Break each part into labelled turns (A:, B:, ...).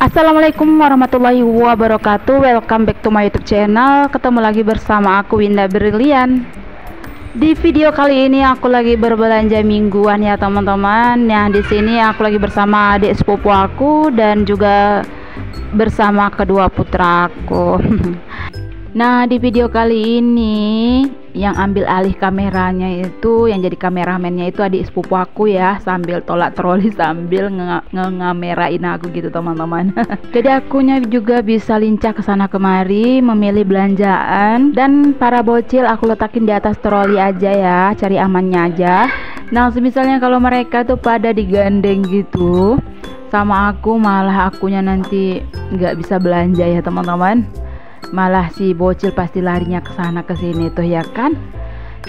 A: Assalamualaikum warahmatullahi wabarakatuh. Welcome back to my YouTube channel. Ketemu lagi bersama aku, Winda Brilian. Di video kali ini aku lagi berbelanja mingguan ya teman-teman. Nah, di sini aku lagi bersama adik sepupu aku dan juga bersama kedua putraku. Nah, di video kali ini yang ambil alih kameranya itu, yang jadi kameramennya itu adik sepupu aku ya, sambil tolak troli sambil ngamerain aku gitu teman-teman. Jadi akunya juga bisa lincah ke sana kemari memilih belanjaan, dan para bocil aku letakin di atas troli aja ya, cari amannya aja. Nah, misalnya kalau mereka tuh pada digandeng gitu sama aku, malah akunya nanti nggak bisa belanja ya teman-teman. Malah si bocil pasti larinya ke sana ke sini tuh ya kan.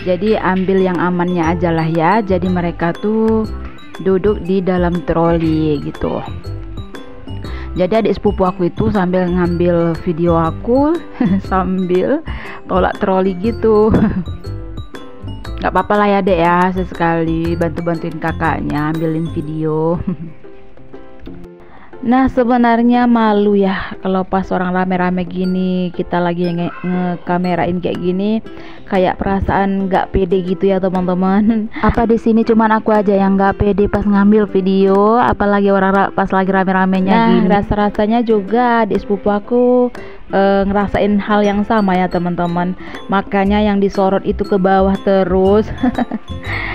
A: Jadi ambil yang amannya aja lah ya. Jadi mereka tuh duduk di dalam troli gitu. Jadi adik sepupu aku itu sambil ngambil video aku sambil tolak troli gitu. Gak apa-apa lah ya dek ya, sesekali bantu-bantuin kakaknya ambilin video. Nah, sebenarnya malu ya kalau pas orang rame-rame gini, kita lagi ngekamerain kayak gini, kayak perasaan nggak pede gitu ya teman-teman. Apa di sini cuman aku aja yang nggak pede pas ngambil video, apalagi orang pas lagi rame-ramenya gini. Rasa-rasanya juga di sepupu aku ngerasain hal yang sama ya teman-teman. Makanya yang disorot itu ke bawah terus.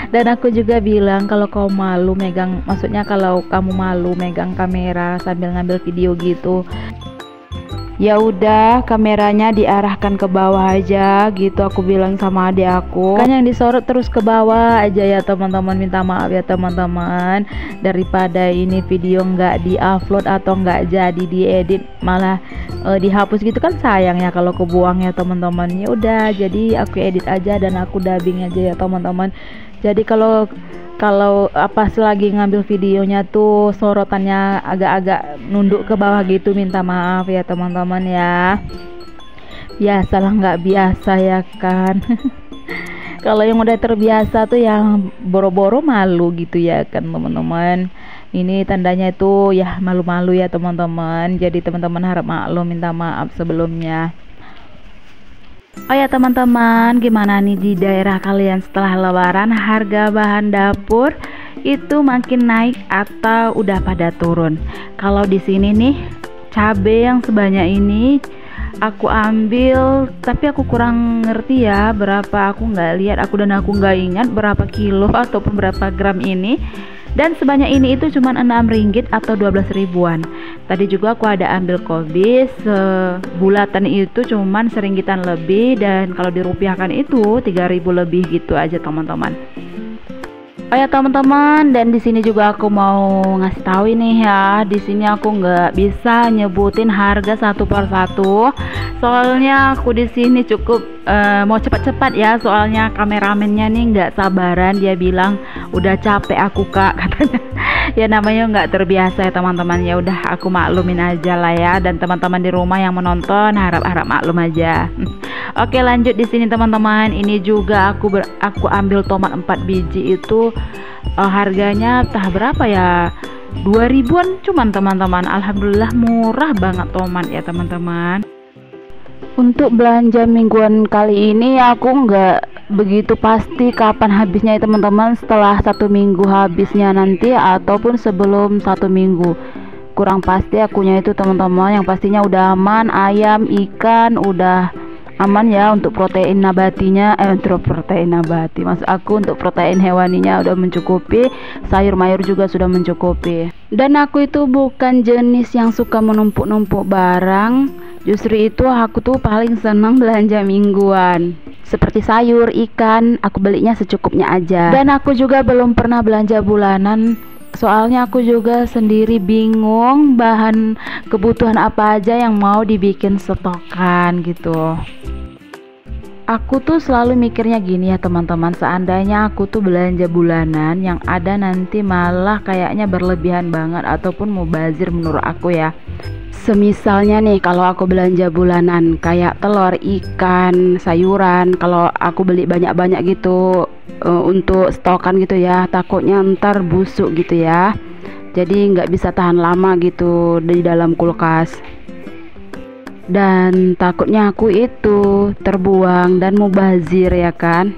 A: Dan aku juga bilang kalau kau malu megang, maksudnya kalau kamu malu megang kamera sambil ngambil video gitu, ya udah kameranya diarahkan ke bawah aja gitu, aku bilang sama adik aku. Kan yang disorot terus ke bawah aja ya teman-teman, minta maaf ya teman-teman. Daripada ini video nggak diupload atau nggak jadi diedit malah dihapus gitu kan sayang ya kalau kebuang ya teman-teman. Ya udah, jadi aku edit aja dan aku dubbing aja ya teman-teman. Jadi kalau apa selagi ngambil videonya tuh sorotannya agak-agak nunduk ke bawah gitu, minta maaf ya teman-teman ya. Ya salah nggak biasa ya kan. Kalau yang udah terbiasa tuh yang boro-boro malu gitu ya kan teman-teman. Ini tandanya itu ya malu-malu ya teman-teman. Jadi teman-teman harap maklum, minta maaf sebelumnya. Oh ya teman-teman, gimana nih di daerah kalian setelah lebaran, harga bahan dapur itu makin naik atau udah pada turun? Kalau di sini nih, cabai yang sebanyak ini aku ambil, tapi aku kurang ngerti ya berapa, aku nggak lihat, aku nggak ingat berapa kilo ataupun berapa gram ini. Dan sebanyak ini itu cuma 6 ringgit atau 12 ribuan. Tadi juga aku ada ambil kobis, bulatan itu cuman seringgitan lebih, dan kalau dirupiahkan itu 3.000 lebih gitu aja teman-teman. Oh ya teman-teman, dan di sini juga aku mau ngasih tahu ini ya, di sini aku nggak bisa nyebutin harga satu per satu, soalnya aku di sini cukup mau cepat-cepat ya, soalnya kameramennya nih nggak sabaran, dia bilang udah capek aku kak katanya. Ya namanya nggak terbiasa ya teman-teman, ya udah aku maklumin aja lah ya, dan teman-teman di rumah yang menonton harap maklum aja. Oke, lanjut di sini teman-teman. Ini juga aku ambil tomat 4 biji itu harganya entah berapa ya, 2 ribuan cuman teman-teman. Alhamdulillah murah banget tomat ya teman-teman. Untuk belanja mingguan kali ini aku nggak begitu pasti kapan habisnya ya teman-teman, setelah 1 minggu habisnya nanti ataupun sebelum 1 minggu, kurang pasti akunya itu teman-teman. Yang pastinya udah aman, ayam, ikan udah aman ya. Untuk protein nabatinya, untuk protein nabati maksud aku, untuk protein hewaninya udah mencukupi, sayur mayur juga sudah mencukupi. Dan aku itu bukan jenis yang suka menumpuk-numpuk barang, justru itu aku tuh paling senang belanja mingguan. Seperti sayur, ikan, aku belinya secukupnya aja. Dan aku juga belum pernah belanja bulanan, soalnya aku juga sendiri bingung bahan kebutuhan apa aja yang mau dibikin stokan gitu. Aku tuh selalu mikirnya gini ya teman-teman, seandainya aku tuh belanja bulanan, yang ada nanti malah kayaknya berlebihan banget ataupun mubazir menurut aku ya. Semisalnya nih, kalau aku belanja bulanan kayak telur, ikan, sayuran, kalau aku beli banyak-banyak gitu untuk stokan gitu ya, takutnya ntar busuk gitu ya. jadi nggak bisa tahan lama gitu di dalam kulkas. Dan takutnya aku itu terbuang dan mubazir ya kan.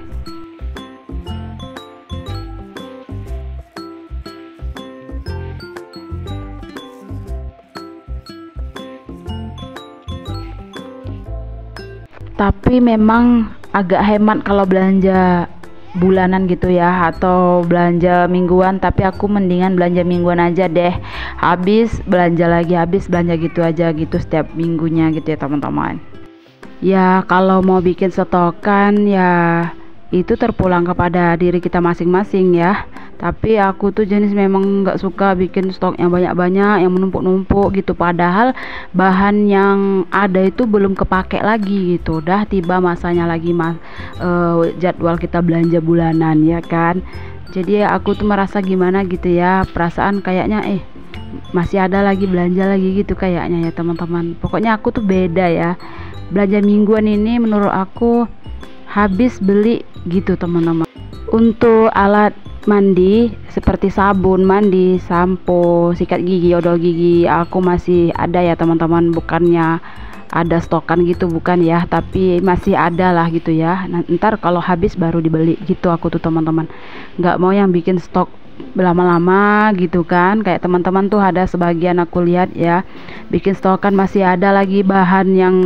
A: Tapi memang agak hemat kalau belanja bulanan gitu ya, atau belanja mingguan, tapi aku mendingan belanja mingguan aja deh, habis belanja lagi, habis belanja gitu aja gitu setiap minggunya gitu ya teman-teman. Ya kalau mau bikin stokan ya itu terpulang kepada diri kita masing-masing ya, tapi aku tuh jenis memang nggak suka bikin stok yang banyak-banyak, yang menumpuk-numpuk gitu, padahal bahan yang ada itu belum kepake lagi gitu, udah tiba masanya lagi jadwal kita belanja bulanan ya kan. Jadi aku tuh merasa gimana gitu ya, perasaan kayaknya masih ada lagi belanja lagi gitu kayaknya ya teman-teman. Pokoknya aku tuh beda ya, belanja mingguan ini menurut aku habis beli gitu teman-teman. Untuk alat mandi seperti sabun mandi, sampo, sikat gigi, odol gigi, aku masih ada ya teman-teman, bukannya ada stokan gitu bukan ya, tapi masih ada lah gitu ya. Ntar kalau habis baru dibeli gitu aku tuh teman-teman, nggak mau yang bikin stok lama-lama gitu kan. Kayak teman-teman tuh ada sebagian aku lihat ya, bikin stokan masih ada lagi bahan yang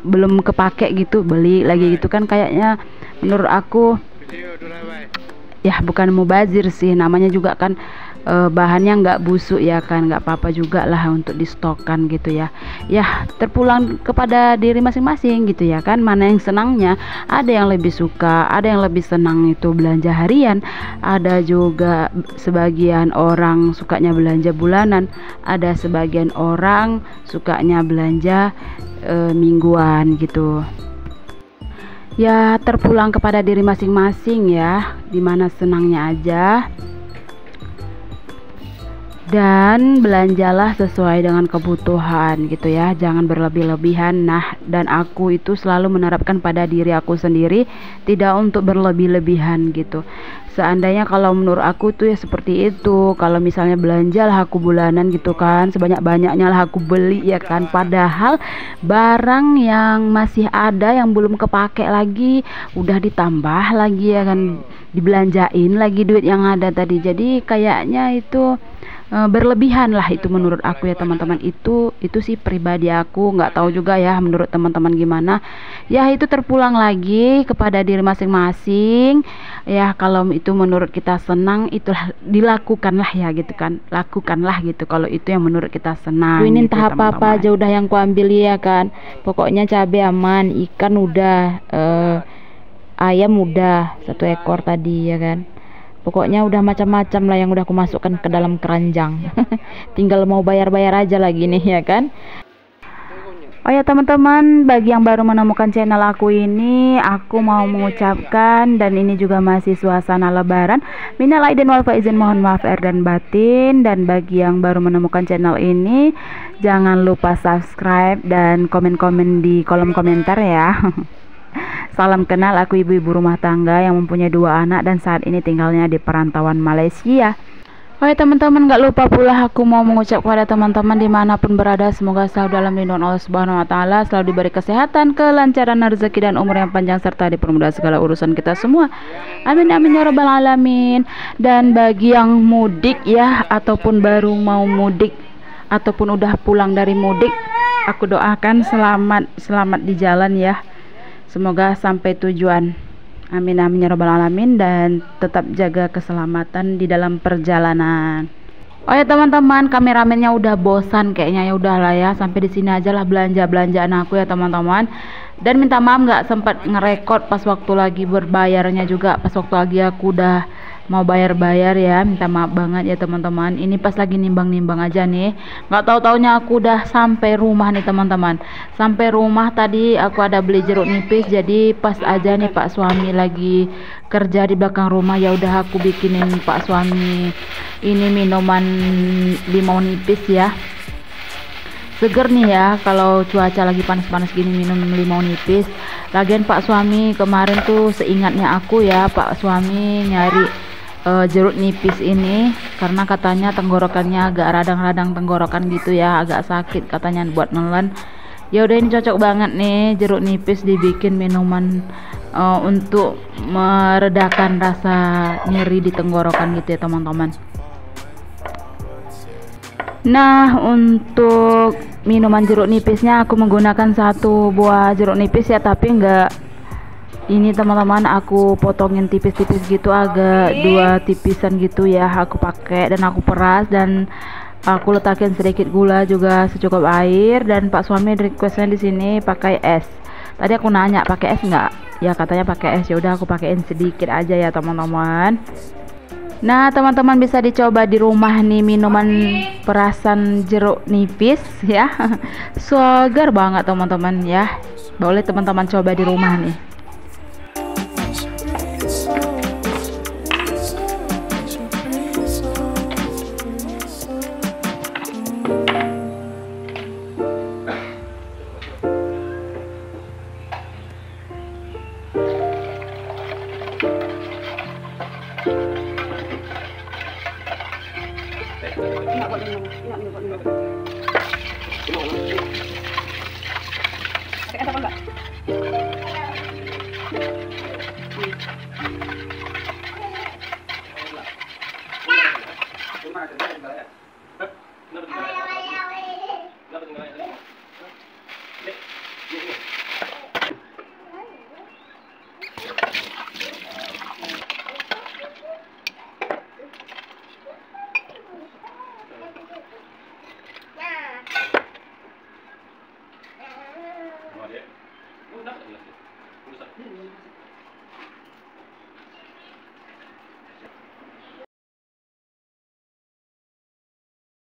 A: belum kepake gitu, beli lagi gitu kan. Kayaknya menurut aku ya bukan mubazir sih namanya juga kan, bahannya nggak busuk ya kan, nggak apa-apa juga lah untuk di stokkan gitu ya. Ya terpulang kepada diri masing-masing gitu ya kan, mana yang senangnya. Ada yang lebih suka, ada yang lebih senang itu belanja harian, ada juga sebagian orang sukanya belanja bulanan, ada sebagian orang sukanya belanja mingguan gitu. Ya terpulang kepada diri masing-masing ya, dimana senangnya aja. Dan belanjalah sesuai dengan kebutuhan gitu ya, jangan berlebih-lebihan. Nah, dan aku itu selalu menerapkan pada diri aku sendiri, tidak untuk berlebih-lebihan gitu. Seandainya kalau menurut aku tuh ya seperti itu, kalau misalnya belanja lah aku bulanan gitu kan, sebanyak-banyaknya lah aku beli ya kan, padahal barang yang masih ada yang belum kepake lagi udah ditambah lagi ya kan, dibelanjain lagi duit yang ada tadi. Jadi kayaknya itu berlebihan lah itu menurut aku ya teman-teman. Itu sih pribadi aku, nggak tahu juga ya menurut teman-teman gimana ya. Itu terpulang lagi kepada diri masing-masing ya. Kalau itu menurut kita senang, itulah dilakukanlah ya gitu kan, lakukanlah gitu kalau itu yang menurut kita senang. Ini entah gitu, apa aja udah yang kuambil ya kan, pokoknya cabai aman, ikan udah, ayam udah 1 ekor tadi ya kan. Pokoknya udah macam-macam lah yang udah aku masukkan ke dalam keranjang. Tinggal mau bayar-bayar aja lagi nih ya kan. Oh ya teman-teman, bagi yang baru menemukan channel aku ini, aku mau mengucapkan, dan ini juga masih suasana lebaran, minal aidin wal faizin, mohon maaf lahir dan batin. Dan bagi yang baru menemukan channel ini, jangan lupa subscribe dan komen-komen di kolom komentar ya. Salam kenal, aku ibu-ibu rumah tangga yang mempunyai 2 anak dan saat ini tinggalnya di perantauan Malaysia. Oke teman-teman, gak lupa pula aku mau mengucap kepada teman-teman dimanapun berada, semoga selalu dalam lindungan Allah Subhanahu Wa Taala, selalu diberi kesehatan, kelancaran rezeki dan umur yang panjang, serta dipermudah segala urusan kita semua. Amin amin ya rabbal alamin. Dan bagi yang mudik ya, ataupun baru mau mudik, ataupun udah pulang dari mudik, aku doakan selamat di jalan ya. Semoga sampai tujuan. Amin amin ya rabbal alamin, dan tetap jaga keselamatan di dalam perjalanan. Oh ya teman-teman, kameramennya udah bosan kayaknya, ya udahlah ya, sampai di sini aja lah belanjaan aku ya teman-teman. Dan minta maaf nggak sempat ngerekord pas waktu lagi berbayarnya juga, pas waktu lagi aku udah mau bayar ya, minta maaf banget ya teman-teman. Ini pas lagi nimbang-nimbang aja nih, nggak tahu-taunya aku udah sampai rumah nih teman-teman. Sampai rumah tadi aku ada beli jeruk nipis, jadi pas aja nih Pak suami lagi kerja di belakang rumah, ya udah aku bikinin Pak suami ini minuman limau nipis ya, seger nih ya kalau cuaca lagi panas-panas gini, minum limau nipis. Lagian Pak suami kemarin tuh seingatnya aku ya, Pak suami nyari jeruk nipis ini, karena katanya tenggorokannya agak radang-radang tenggorokan gitu ya, agak sakit katanya buat nelen. Ya udah, ini cocok banget nih jeruk nipis dibikin minuman untuk meredakan rasa nyeri di tenggorokan gitu ya teman-teman. Nah, untuk minuman jeruk nipisnya aku menggunakan 1 buah jeruk nipis ya, tapi enggak ini teman-teman, aku potongin tipis-tipis gitu, agak 2 tipisan gitu ya aku pakai, dan aku peras dan aku letakin sedikit gula juga secukup air. Dan Pak suami requestnya di sini pakai es. Tadi aku nanya pakai es enggak, ya katanya pakai es. Ya udah, aku pakein sedikit aja ya teman-teman. Nah teman-teman, bisa dicoba di rumah nih minuman perasan jeruk nipis ya. Segar banget teman-teman ya, boleh teman-teman coba di rumah nih.